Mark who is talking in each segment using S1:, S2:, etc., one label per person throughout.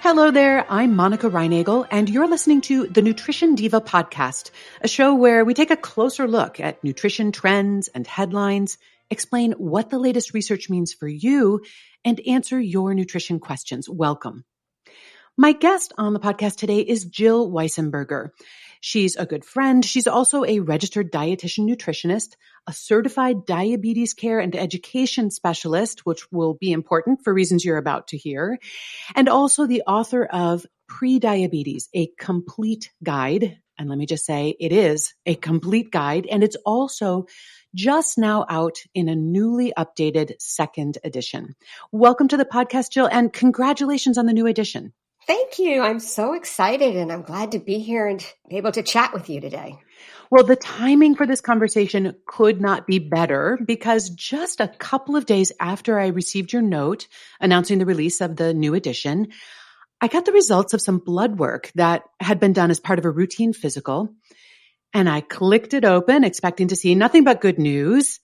S1: Hello there, I'm Monica Reinagel, and you're listening to the Nutrition Diva podcast, a show where we take a closer look at nutrition trends and headlines, explain what the latest research means for you, and answer your nutrition questions. Welcome. My guest on the podcast today is Jill Weissenberger. She's a good friend. She's also a registered dietitian nutritionist, a certified diabetes care and education specialist, which will be important for reasons you're about to hear, and also the author of Prediabetes, a complete guide. And let me just say, it is a complete guide, and it's also just now out in a newly updated second edition. Welcome to the podcast, Jill, and congratulations on the new edition.
S2: Thank you. I'm so excited and I'm glad to be here and be able to chat with you today.
S1: Well, the timing for this conversation could not be better because just a couple of days after I received your note announcing the release of the new edition, I got the results of some blood work that had been done as part of a routine physical. And I clicked it open, expecting to see nothing but good news.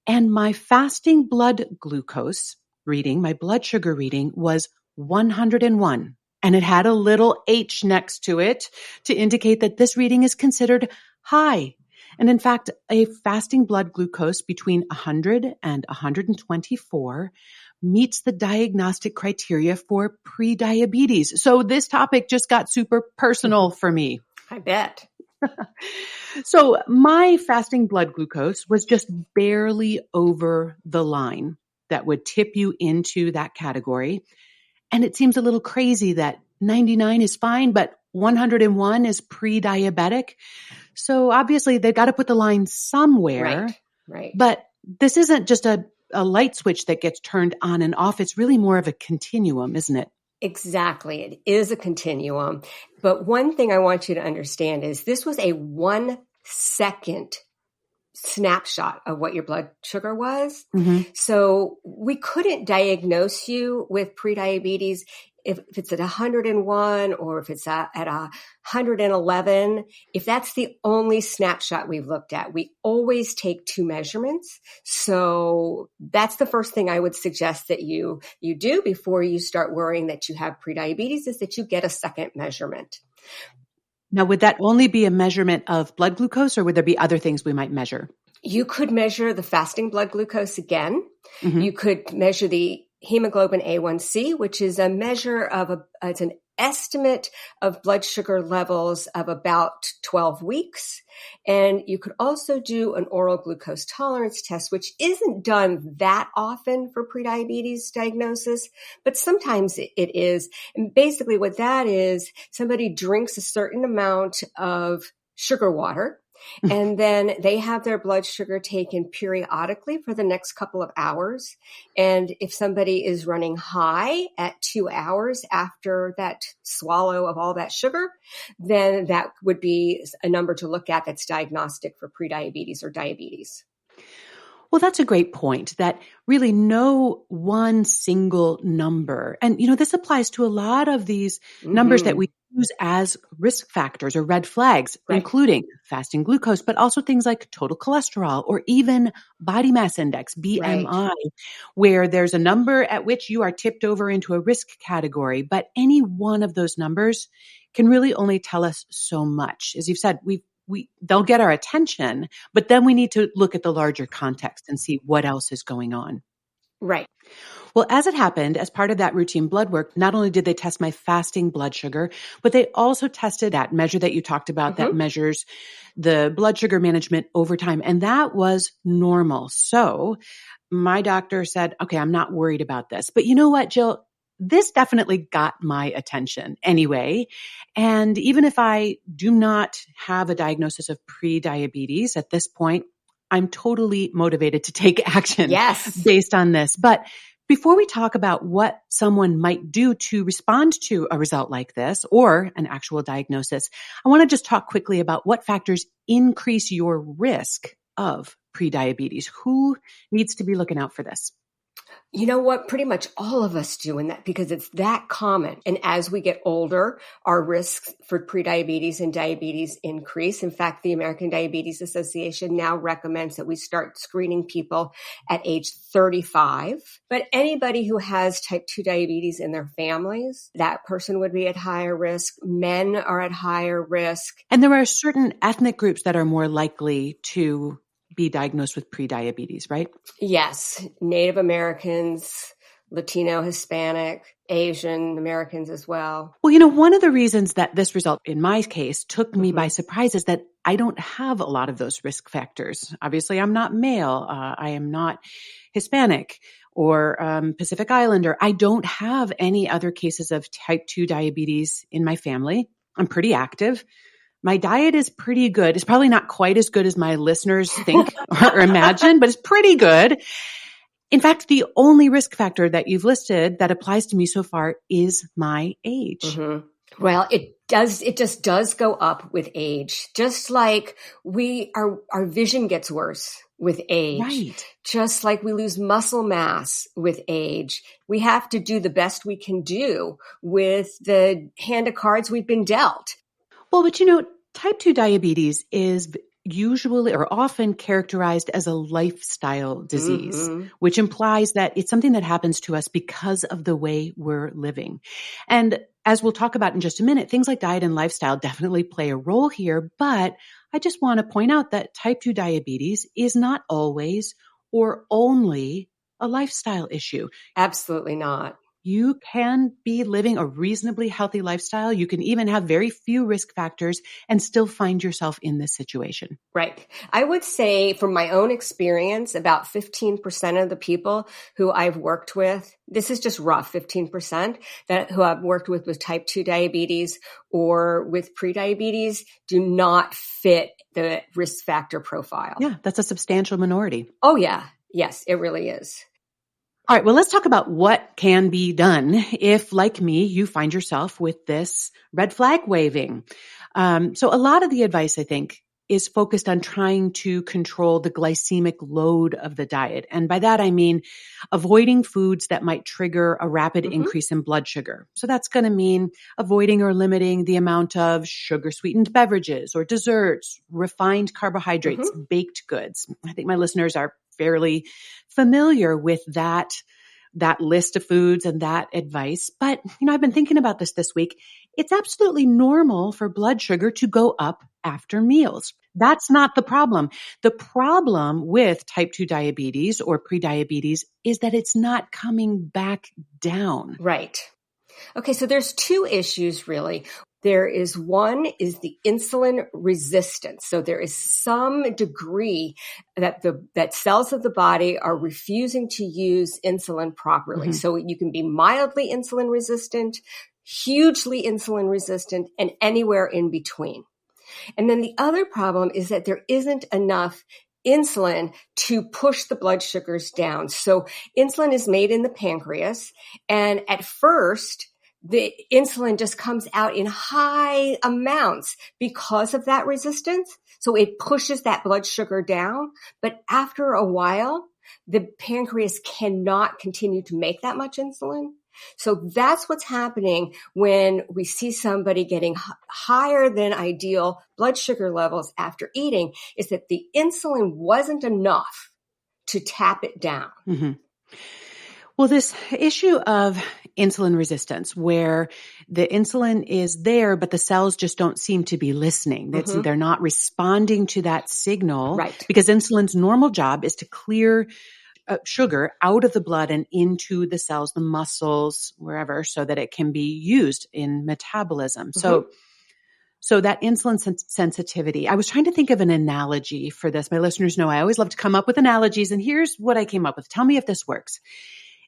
S1: And my fasting blood glucose reading, my blood sugar reading, was 101. And it had a little H next to it to indicate that this reading is considered high. And in fact, a fasting blood glucose between 100 and 124 meets the diagnostic criteria for prediabetes. So this topic just got super personal for me.
S2: I bet.
S1: So my fasting blood glucose was just barely over the line that would tip you into that category. And it seems a little crazy that 99 is fine, but 101 is pre-diabetic. So obviously they've got to put the line somewhere.
S2: Right.
S1: But this isn't just a light switch that gets turned on and off. It's really more of a continuum, isn't it?
S2: Exactly. It is a continuum. But one thing I want you to understand is this was a 1 second snapshot of what your blood sugar was. Mm-hmm. So we couldn't diagnose you with prediabetes if it's at 101 or if it's at 111. If that's the only snapshot we've looked at, we always take 2 measurements. So that's the first thing I would suggest that you do before you start worrying that you have prediabetes, is that you get a second measurement.
S1: Now, would that only be a measurement of blood glucose, or would there be other things we might measure?
S2: You could measure the fasting blood glucose again.
S1: Mm-hmm.
S2: You could measure the hemoglobin A1C, which is a measure of it's an estimate of blood sugar levels of about 12 weeks. And you could also do an oral glucose tolerance test, which isn't done that often for prediabetes diagnosis, but sometimes it is. And basically what that is, somebody drinks a certain amount of sugar water, and then they have their blood sugar taken periodically for the next couple of hours. And if somebody is running high at 2 hours after that swallow of all that sugar, then that would be a number to look at that's diagnostic for prediabetes or diabetes.
S1: Well, that's a great point, that really no one single number. And, this applies to a lot of these numbers that we use as risk factors or red flags, including fasting glucose, but also things like total cholesterol or even body mass index, BMI, where there's a number at which you are tipped over into a risk category. But any one of those numbers can really only tell us so much. As you've said, they'll get our attention, but then we need to look at the larger context and see what else is going on.
S2: Right.
S1: Well, as it happened, as part of that routine blood work, not only did they test my fasting blood sugar, but they also tested that measure that you talked about that measures the blood sugar management over time. And that was normal. So my doctor said, okay, I'm not worried about this. But you know what, Jill? This definitely got my attention anyway. And even if I do not have a diagnosis of prediabetes at this point, I'm totally motivated to take action based on this. But before we talk about what someone might do to respond to a result like this or an actual diagnosis, I want to just talk quickly about what factors increase your risk of prediabetes. Who needs to be looking out for this?
S2: You know what? Pretty much all of us do, and that because it's that common. And as we get older, our risks for prediabetes and diabetes increase. In fact, the American Diabetes Association now recommends that we start screening people at age 35. But anybody who has type 2 diabetes in their families, that person would be at higher risk. Men are at higher risk.
S1: And there are certain ethnic groups that are more likely to be diagnosed with prediabetes, right?
S2: Yes. Native Americans, Latino, Hispanic, Asian Americans as well.
S1: Well, one of the reasons that this result in my case took me by surprise is that I don't have a lot of those risk factors. Obviously, I'm not male. I am not Hispanic or Pacific Islander. I don't have any other cases of type 2 diabetes in my family. I'm pretty active. My diet is pretty good. It's probably not quite as good as my listeners think or imagine, but it's pretty good. In fact, the only risk factor that you've listed that applies to me so far is my age.
S2: Mm-hmm. Well, it just does go up with age. Just like our vision gets worse with age.
S1: Right.
S2: Just like we lose muscle mass with age. We have to do the best we can do with the hand of cards we've been dealt.
S1: Well, but type 2 diabetes is usually or often characterized as a lifestyle disease, which implies that it's something that happens to us because of the way we're living. And as we'll talk about in just a minute, things like diet and lifestyle definitely play a role here, but I just want to point out that type 2 diabetes is not always or only a lifestyle issue.
S2: Absolutely not.
S1: You can be living a reasonably healthy lifestyle. You can even have very few risk factors and still find yourself in this situation.
S2: Right. I would say from my own experience, about 15% of the people who I've worked with, this is just rough, 15% who I've worked with type 2 diabetes or with prediabetes do not fit the risk factor profile.
S1: Yeah, that's a substantial minority.
S2: Oh, yeah. Yes, it really is.
S1: All right, well, let's talk about what can be done if, like me, you find yourself with this red flag waving. So a lot of the advice, I think, is focused on trying to control the glycemic load of the diet. And by that, I mean avoiding foods that might trigger a rapid increase in blood sugar. So that's going to mean avoiding or limiting the amount of sugar-sweetened beverages or desserts, refined carbohydrates, baked goods. I think my listeners are fairly familiar with that list of foods and that advice. But, I've been thinking about this week. It's absolutely normal for blood sugar to go up after meals. That's not the problem. The problem with type 2 diabetes or prediabetes is that it's not coming back down.
S2: Right. Okay, so there's two issues really. One is the insulin resistance. So there is some degree that cells of the body are refusing to use insulin properly. So you can be mildly insulin resistant, hugely insulin resistant, and anywhere in between. And then the other problem is that there isn't enough insulin to push the blood sugars down. So insulin is made in the pancreas, and at first, the insulin just comes out in high amounts because of that resistance. So it pushes that blood sugar down. But after a while, the pancreas cannot continue to make that much insulin. So that's what's happening when we see somebody getting higher than ideal blood sugar levels after eating, is that the insulin wasn't enough to tap it down.
S1: Well, this issue of insulin resistance, where the insulin is there, but the cells just don't seem to be listening. They're not responding to that signal.
S2: Right.
S1: Because insulin's normal job is to clear sugar out of the blood and into the cells, the muscles, wherever, so that it can be used in metabolism. So that insulin sensitivity, I was trying to think of an analogy for this. My listeners know I always love to come up with analogies, and here's what I came up with. Tell me if this works.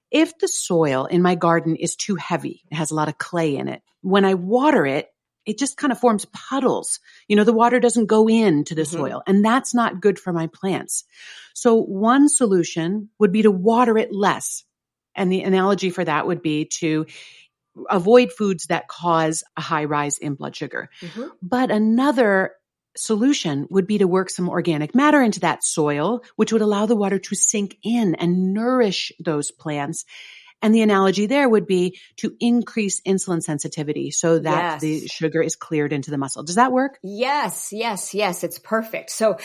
S1: If the soil in my garden is too heavy, it has a lot of clay in it, when I water it, it just kind of forms puddles. The water doesn't go into the soil, and that's not good for my plants. So one solution would be to water it less. And the analogy for that would be to avoid foods that cause a high rise in blood sugar. But another solution would be to work some organic matter into that soil, which would allow the water to sink in and nourish those plants. And the analogy there would be to increase insulin sensitivity so that the sugar is cleared into the muscle. Does that work?
S2: Yes. It's perfect. So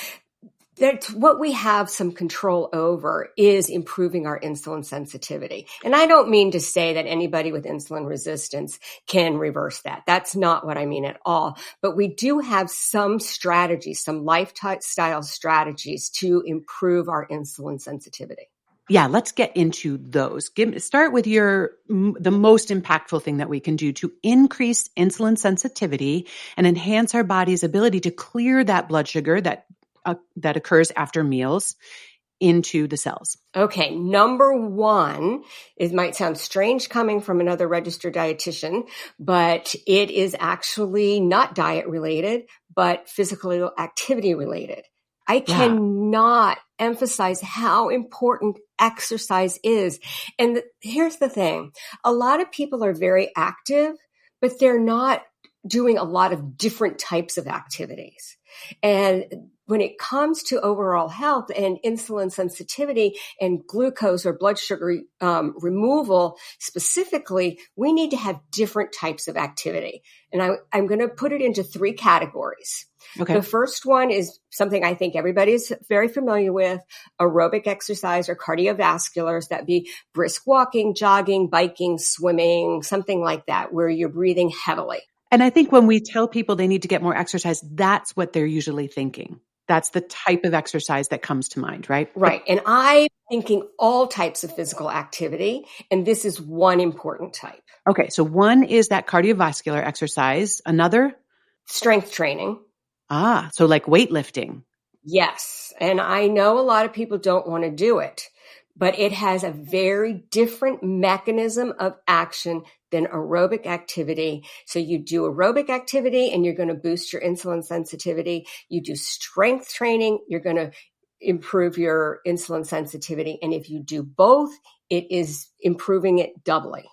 S2: that's what we have some control over is improving our insulin sensitivity. And I don't mean to say that anybody with insulin resistance can reverse that. That's not what I mean at all. But we do have some strategies, some lifestyle strategies to improve our insulin sensitivity.
S1: Yeah, let's get into those. Start with the most impactful thing that we can do to increase insulin sensitivity and enhance our body's ability to clear that blood sugar that occurs after meals into the cells.
S2: Okay, number one, it might sound strange coming from another registered dietitian, but it is actually not diet related, but physical activity related. I cannot emphasize how important exercise is. And here's the thing. A lot of people are very active, but they're not doing a lot of different types of activities. And when it comes to overall health and insulin sensitivity and glucose or blood sugar removal specifically, we need to have different types of activity. And I'm going to put it into three categories. Okay. The first one is something I think everybody's very familiar with, aerobic exercise or cardiovasculars. That'd be brisk walking, jogging, biking, swimming, something like that, where you're breathing heavily.
S1: And I think when we tell people they need to get more exercise, that's what they're usually thinking. That's the type of exercise that comes to mind, right?
S2: Right. And I'm thinking all types of physical activity, and this is one important type.
S1: Okay. So one is that cardiovascular exercise. Another?
S2: Strength training.
S1: So like weightlifting.
S2: Yes. And I know a lot of people don't want to do it, but it has a very different mechanism of action than aerobic activity. So you do aerobic activity and you're going to boost your insulin sensitivity. You do strength training, you're going to improve your insulin sensitivity. And if you do both, it is improving it doubly.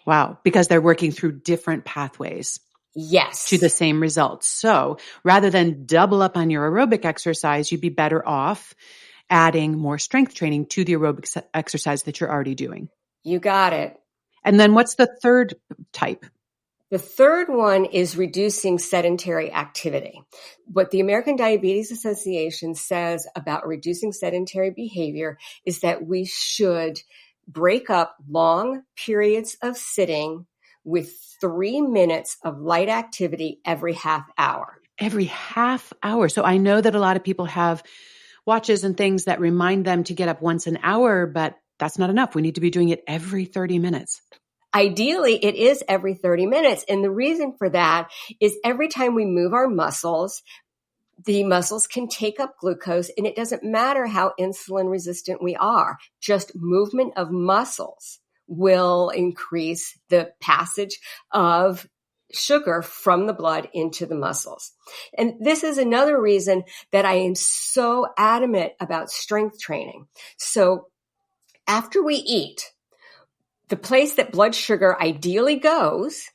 S1: Wow. Because they're working through different pathways.
S2: Yes.
S1: To the same results. So rather than double up on your aerobic exercise, you'd be better off adding more strength training to the aerobic exercise that you're already doing.
S2: You got it.
S1: And then what's the third type?
S2: The third one is reducing sedentary activity. What the American Diabetes Association says about reducing sedentary behavior is that we should break up long periods of sitting with 3 minutes of light activity every half hour.
S1: Every half hour. So I know that a lot of people have watches and things that remind them to get up once an hour, but that's not enough. We need to be doing it every 30 minutes.
S2: Ideally, it is every 30 minutes. And the reason for that is every time we move our muscles, the muscles can take up glucose, and it doesn't matter how insulin resistant we are. Just movement of muscles will increase the passage of sugar from the blood into the muscles. And this is another reason that I am so adamant about strength training. So after we eat, the place that blood sugar ideally goes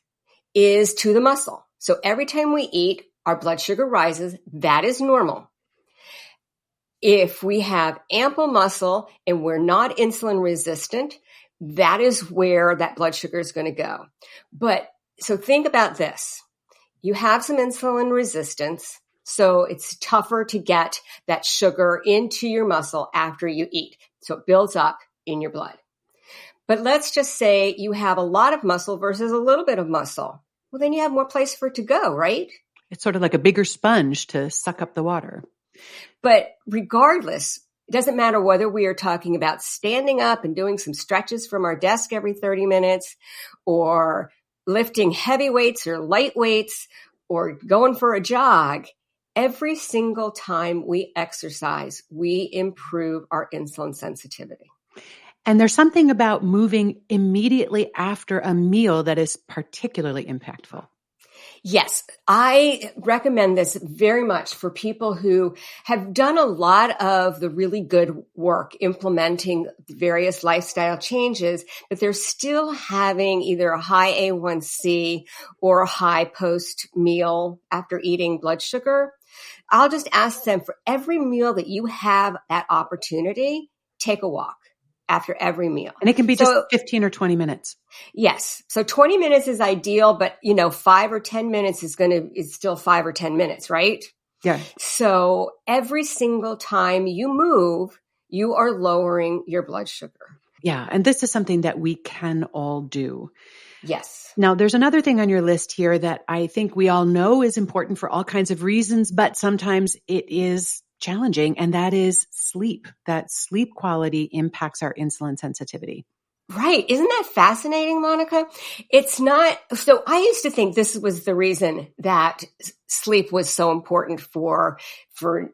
S2: is to the muscle. So every time we eat, our blood sugar rises. That is normal. If we have ample muscle and we're not insulin resistant, that is where that blood sugar is going to go. But so think about this. You have some insulin resistance, so it's tougher to get that sugar into your muscle after you eat. So it builds up in your blood. But let's just say you have a lot of muscle versus a little bit of muscle. Well, then you have more place for it to go, right?
S1: It's sort of like a bigger sponge to suck up the water.
S2: But regardless, it doesn't matter whether we are talking about standing up and doing some stretches from our desk every 30 minutes or lifting heavy weights or light weights or going for a jog. Every single time we exercise, we improve our insulin sensitivity.
S1: And there's something about moving immediately after a meal that is particularly impactful.
S2: Yes, I recommend this very much for people who have done a lot of the really good work implementing various lifestyle changes, but they're still having either a high A1C or a high post-meal after eating blood sugar. I'll just ask them, for every meal that you have that opportunity, take a walk after every meal.
S1: And it can be just 15 or 20 minutes.
S2: Yes. So 20 minutes is ideal, but 5 or 10 minutes is still 5 or 10 minutes, right?
S1: Yeah.
S2: So every single time you move, you are lowering your blood sugar.
S1: Yeah. And this is something that we can all do.
S2: Yes.
S1: Now, there's another thing on your list here that I think we all know is important for all kinds of reasons, but sometimes it is challenging, and that is sleep. That sleep quality impacts our insulin sensitivity.
S2: Right. Isn't that fascinating, Monica? It's not. So I used to think this was the reason that sleep was so important for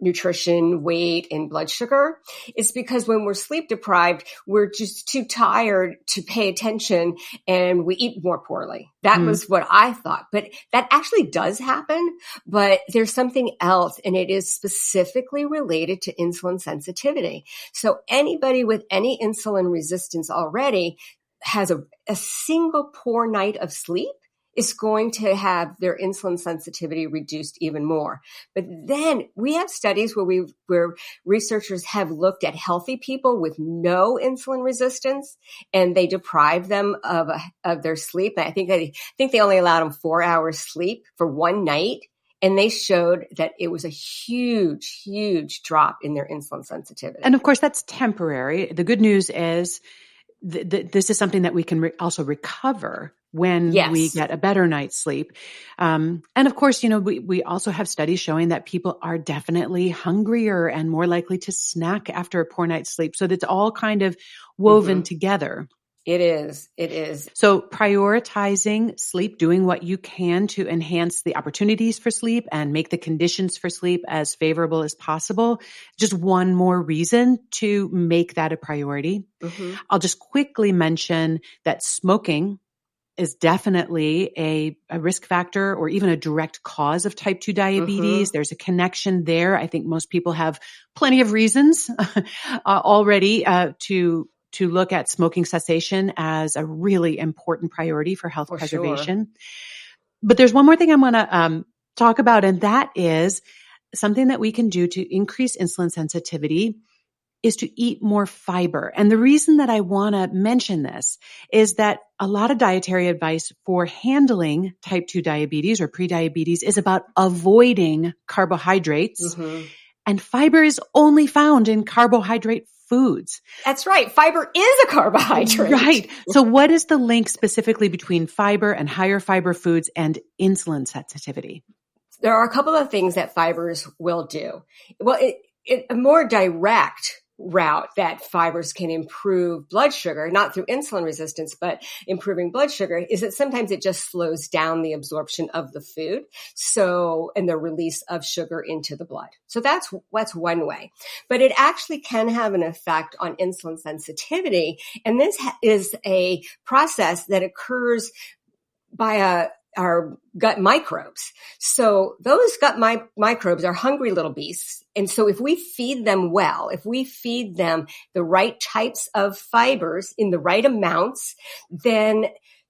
S2: nutrition, weight, and blood sugar. It's because when we're sleep deprived, we're just too tired to pay attention and we eat more poorly. That was what I thought, but that actually does happen. But there's something else, and it is specifically related to insulin sensitivity. So anybody with any insulin resistance already has a single poor night of sleep is going to have their insulin sensitivity reduced even more. But then we have studies where researchers have looked at healthy people with no insulin resistance, and they deprive them of their sleep. And I think they only allowed them 4 hours sleep for one night. And they showed that it was a huge, huge drop in their insulin sensitivity.
S1: And of course, that's temporary. The good news is this is something that we can also recover when we get a better night's sleep. And of course, we also have studies showing that people are definitely hungrier and more likely to snack after a poor night's sleep. So that's all kind of woven together.
S2: It is.
S1: So prioritizing sleep, doing what you can to enhance the opportunities for sleep and make the conditions for sleep as favorable as possible. Just one more reason to make that a priority. I'll just quickly mention that smoking is definitely a risk factor or even a direct cause of type 2 diabetes. There's a connection there. I think most people have plenty of reasons already to look at smoking cessation as a really important priority for health preservation. Sure. But there's one more thing I want to talk about, and that is something that we can do to increase insulin sensitivity is to eat more fiber. And the reason that I want to mention this is that a lot of dietary advice for handling type 2 diabetes or prediabetes is about avoiding carbohydrates. And fiber is only found in carbohydrate foods.
S2: That's right. Fiber is a carbohydrate.
S1: Right. So what is the link specifically between fiber and higher fiber foods and insulin sensitivity?
S2: There are a couple of things that fibers will do. Well, a more direct route that fibers can improve blood sugar, not through insulin resistance, but improving blood sugar, is that sometimes it just slows down the absorption of the food. And the release of sugar into the blood. So that's one way, but it actually can have an effect on insulin sensitivity. And this is a process that occurs by our gut microbes. So those gut microbes are hungry little beasts. And so if we feed them well, if we feed them the right types of fibers in the right amounts, then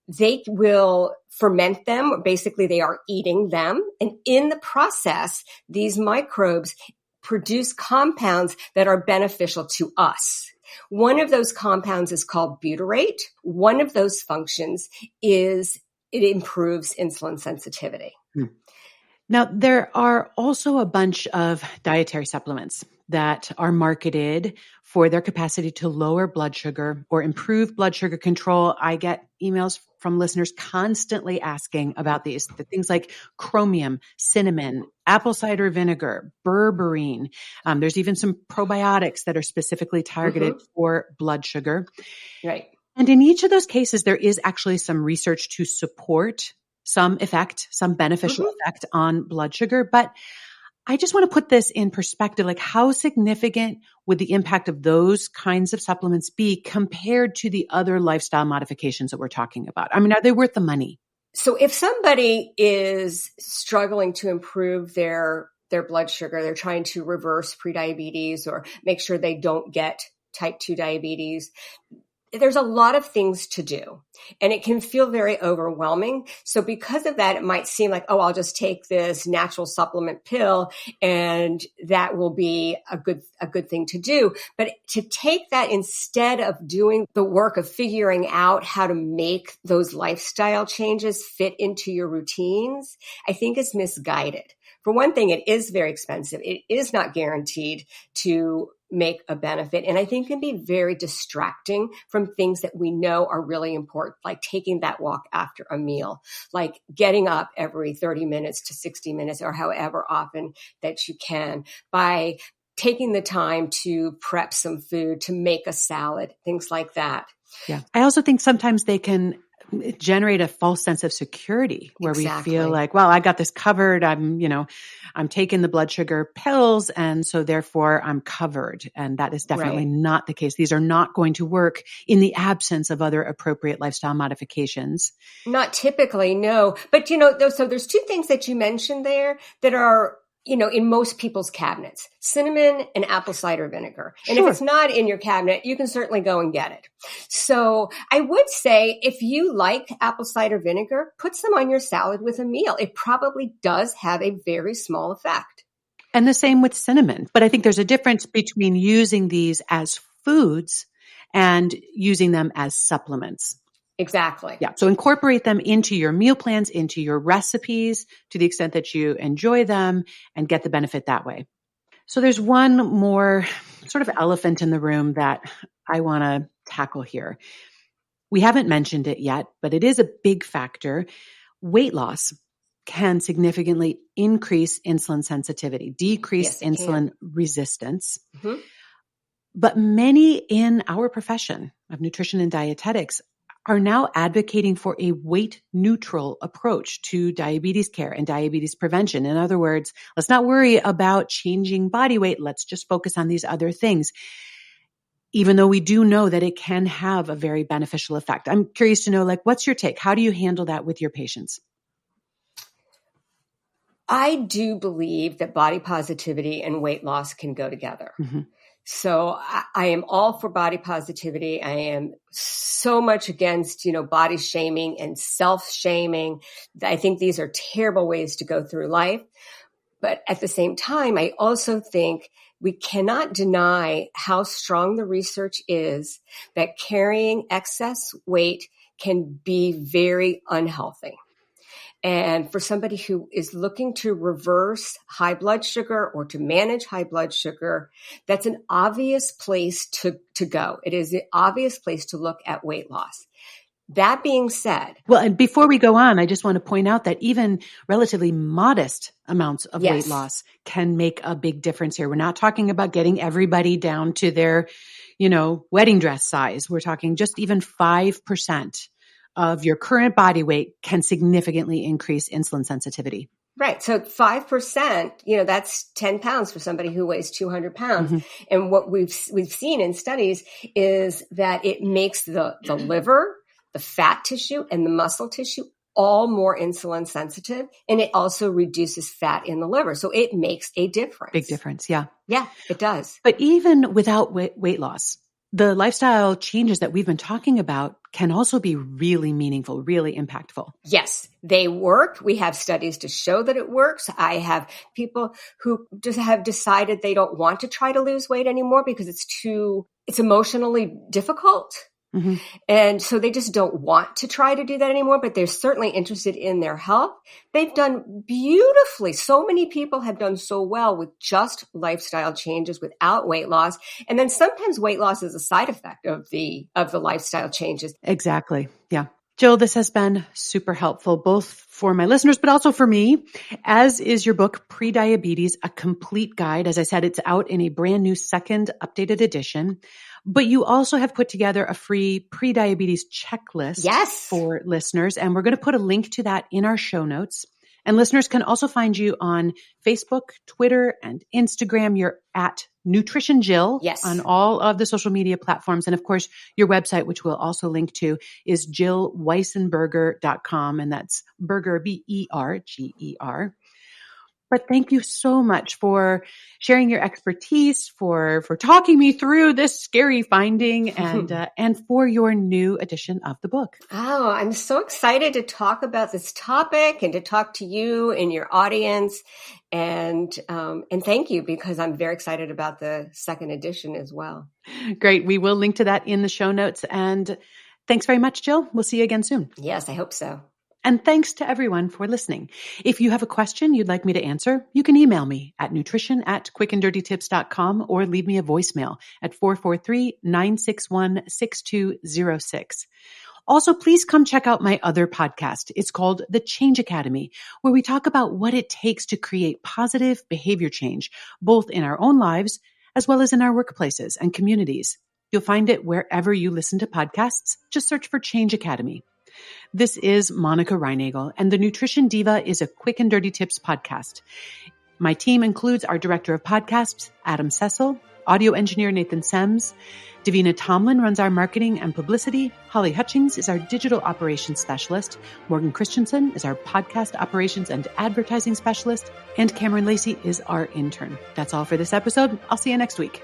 S2: they will ferment them. Basically, they are eating them. And in the process, these microbes produce compounds that are beneficial to us. One of those compounds is called butyrate. One of those functions is it improves insulin sensitivity.
S1: Now, there are also a bunch of dietary supplements that are marketed for their capacity to lower blood sugar or improve blood sugar control. I get emails from listeners constantly asking about these. The things like chromium, cinnamon, apple cider vinegar, berberine. There's even some probiotics that are specifically targeted for blood sugar.
S2: Right.
S1: And in each of those cases, there is actually some research to support some beneficial effect on blood sugar. But I just want to put this in perspective, like how significant would the impact of those kinds of supplements be compared to the other lifestyle modifications that we're talking about? I mean, are they worth the money?
S2: So if somebody is struggling to improve their blood sugar, they're trying to reverse prediabetes or make sure they don't get type 2 diabetes, there's a lot of things to do and it can feel very overwhelming. So because of that, it might seem like, oh, I'll just take this natural supplement pill and that will be a good thing to do. But to take that instead of doing the work of figuring out how to make those lifestyle changes fit into your routines, I think is misguided. For one thing, it is very expensive. It is not guaranteed to make a benefit. And I think can be very distracting from things that we know are really important, like taking that walk after a meal, like getting up every 30 minutes to 60 minutes or however often that you can, by taking the time to prep some food, to make a salad, things like that.
S1: Yeah. I also think sometimes they can generate a false sense of security where
S2: Exactly.
S1: we feel like, well, I got this covered. I'm taking the blood sugar pills. And so therefore I'm covered. And that is definitely not the case. These are not going to work in the absence of other appropriate lifestyle modifications.
S2: Not typically, no. But, so there's two things that you mentioned there that are, in most people's cabinets: cinnamon and apple cider vinegar. And
S1: Sure.
S2: if it's not in your cabinet, you can certainly go and get it. So I would say if you like apple cider vinegar, put some on your salad with a meal. It probably does have a very small effect.
S1: And the same with cinnamon. But I think there's a difference between using these as foods and using them as supplements.
S2: Exactly.
S1: Yeah. So incorporate them into your meal plans, into your recipes to the extent that you enjoy them and get the benefit that way. So there's one more sort of elephant in the room that I want to tackle here. We haven't mentioned it yet, but it is a big factor. Weight loss can significantly increase insulin sensitivity, decrease insulin resistance. Mm-hmm. But many in our profession of nutrition and dietetics are now advocating for a weight neutral approach to diabetes care and diabetes prevention. In other words, let's not worry about changing body weight. Let's just focus on these other things, even though we do know that it can have a very beneficial effect. I'm curious to know, what's your take? How do you handle that with your patients?
S2: I do believe that body positivity and weight loss can go together. Mm-hmm. So I am all for body positivity. I am so much against, body shaming and self-shaming. I think these are terrible ways to go through life. But at the same time, I also think we cannot deny how strong the research is that carrying excess weight can be very unhealthy. And for somebody who is looking to reverse high blood sugar or to manage high blood sugar, that's an obvious place to go. It is an obvious place to look at weight loss. That being said.
S1: Well, and before we go on, I just want to point out that even relatively modest amounts of weight loss can make a big difference here. We're not talking about getting everybody down to their, wedding dress size. We're talking just even 5% of your current body weight can significantly increase insulin sensitivity.
S2: Right. So 5%, that's 10 pounds for somebody who weighs 200 pounds. Mm-hmm. And what we've seen in studies is that it makes the liver, the fat tissue, and the muscle tissue all more insulin sensitive. And it also reduces fat in the liver. So it makes a difference.
S1: Big difference. Yeah.
S2: Yeah, it does.
S1: But even without weight loss, the lifestyle changes that we've been talking about can also be really meaningful, really impactful.
S2: Yes, they work. We have studies to show that it works. I have people who just have decided they don't want to try to lose weight anymore because it's emotionally difficult. Mm-hmm. And so they just don't want to try to do that anymore, but they're certainly interested in their health. They've done beautifully. So many people have done so well with just lifestyle changes without weight loss. And then sometimes weight loss is a side effect of the lifestyle changes.
S1: Exactly. Yeah. Jill, this has been super helpful, both for my listeners, but also for me, as is your book, Prediabetes, A Complete Guide. As I said, it's out in a brand new second updated edition. But you also have put together a free prediabetes checklist for listeners, and we're going to put a link to that in our show notes. And listeners can also find you on Facebook, Twitter, and Instagram. You're at Nutrition Jill on all of the social media platforms. And of course, your website, which we'll also link to, is jillweisenberger.com. And that's Berger, Berger. But thank you so much for sharing your expertise, for talking me through this scary finding, and for your new edition of the book.
S2: Oh, I'm so excited to talk about this topic and to talk to you and your audience. And thank you, because I'm very excited about the second edition as well.
S1: Great. We will link to that in the show notes. And thanks very much, Jill. We'll see you again soon.
S2: Yes, I hope so.
S1: And thanks to everyone for listening. If you have a question you'd like me to answer, you can email me at nutrition@quickanddirtytips.com or leave me a voicemail at 443-961-6206. Also, please come check out my other podcast. It's called The Change Academy, where we talk about what it takes to create positive behavior change, both in our own lives as well as in our workplaces and communities. You'll find it wherever you listen to podcasts. Just search for Change Academy. This is Monica Reinagel, and the Nutrition Diva is a Quick and Dirty Tips podcast. My team includes our director of podcasts, Adam Cecil, audio engineer Nathan Sems, Davina Tomlin runs our marketing and publicity, Holly Hutchings is our digital operations specialist, Morgan Christensen is our podcast operations and advertising specialist, and Cameron Lacey is our intern. That's all for this episode. I'll see you next week.